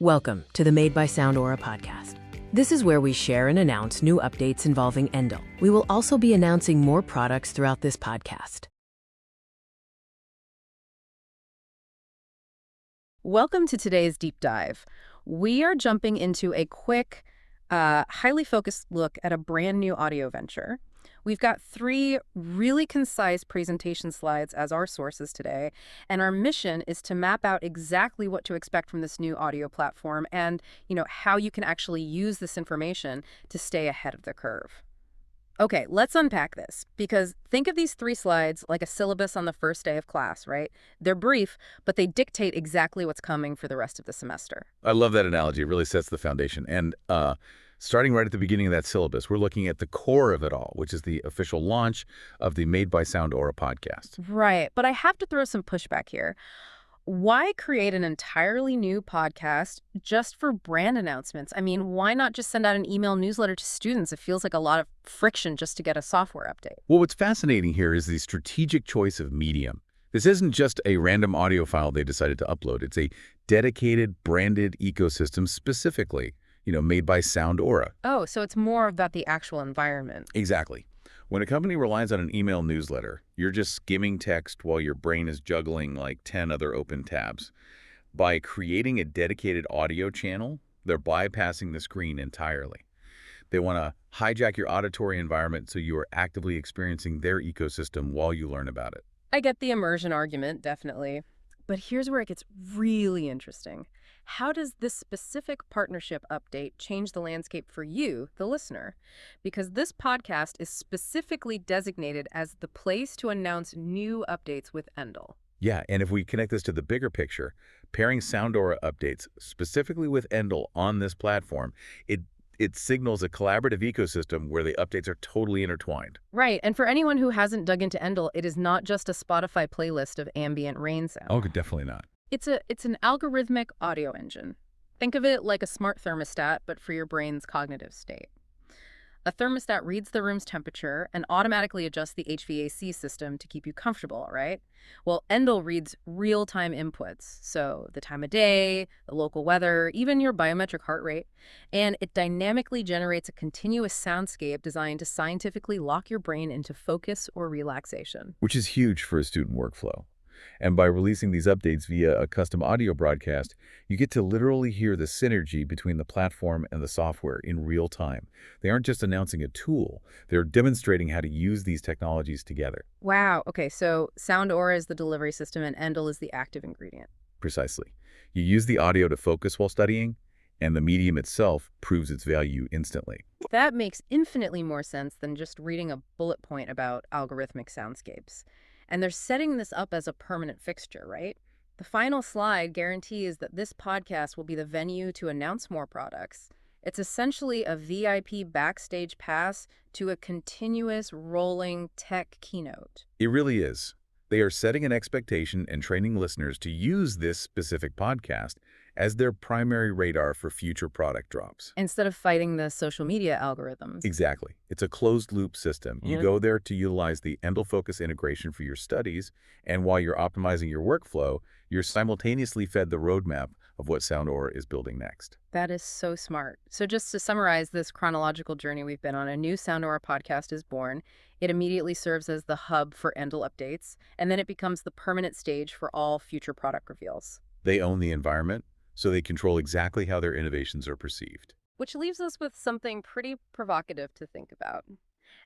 Welcome to the Made by Sound Aura podcast. This is where we share and announce new updates involving Endel. We will also be announcing more products throughout this podcast. Welcome to today's deep dive. We are jumping into a quick, highly focused look at a brand new audio venture. We've got 3 really concise presentation slides as our sources today, and our mission is to map out exactly what to expect from this new audio platform and, how you can actually use this information to stay ahead of the curve. Okay, let's unpack this, because think of these 3 slides like a syllabus on the first day of class, right? They're brief, but they dictate exactly what's coming for the rest of the semester. I love that analogy. It really sets the foundation. And starting right at the beginning of that syllabus, we're looking at the core of it all, which is the official launch of the Made by Sound Aura podcast. Right, but I have to throw some pushback here. Why create an entirely new podcast just for brand announcements? I mean, why not just send out an email newsletter to students? It feels like a lot of friction just to get a software update. Well, what's fascinating here is the strategic choice of medium. This isn't just a random audio file they decided to upload. It's a dedicated, branded ecosystem specifically, made by Sound Aura. Oh, so it's more about the actual environment. Exactly. When a company relies on an email newsletter, you're just skimming text while your brain is juggling like 10 other open tabs. By creating a dedicated audio channel, they're bypassing the screen entirely. They want to hijack your auditory environment so you are actively experiencing their ecosystem while you learn about it. I get the immersion argument, definitely. But here's where it gets really interesting. How does this specific partnership update change the landscape for you, the listener? Because this podcast is specifically designated as the place to announce new updates with Endel. Yeah, and if we connect this to the bigger picture, pairing Sound Aura updates specifically with Endel on this platform, it signals a collaborative ecosystem where the updates are totally intertwined. Right, and for anyone who hasn't dug into Endel, it is not just a Spotify playlist of ambient rain sound. Oh, definitely not. It's an algorithmic audio engine. Think of it like a smart thermostat, but for your brain's cognitive state. A thermostat reads the room's temperature and automatically adjusts the HVAC system to keep you comfortable, right? Well, Endel reads real-time inputs, so the time of day, the local weather, even your biometric heart rate, and it dynamically generates a continuous soundscape designed to scientifically lock your brain into focus or relaxation. Which is huge for a student workflow. And by releasing these updates via a custom audio broadcast, you get to literally hear the synergy between the platform and the software in real time. They aren't just announcing a tool, they're demonstrating how to use these technologies together. Wow, okay, so Sound Aura is the delivery system and Endel is the active ingredient. Precisely. You use the audio to focus while studying, and the medium itself proves its value instantly. That makes infinitely more sense than just reading a bullet point about algorithmic soundscapes. And they're setting this up as a permanent fixture, right? The final slide guarantees that this podcast will be the venue to announce more products. It's essentially a VIP backstage pass to a continuous rolling tech keynote. It really is. They are setting an expectation and training listeners to use this specific podcast as their primary radar for future product drops. Instead of fighting the social media algorithms. Exactly. It's a closed-loop system. You go there to utilize the Endel Focus integration for your studies, and while you're optimizing your workflow, you're simultaneously fed the roadmap of what Sound Aura is building next. That is so smart. So just to summarize this chronological journey we've been on, a new Sound Aura podcast is born. It immediately serves as the hub for Endel updates, and then it becomes the permanent stage for all future product reveals. They own the environment, so they control exactly how their innovations are perceived. Which leaves us with something pretty provocative to think about.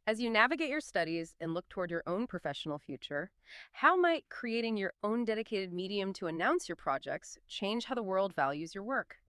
As you navigate your studies and look toward your own professional future, how might creating your own dedicated medium to announce your projects change how the world values your work?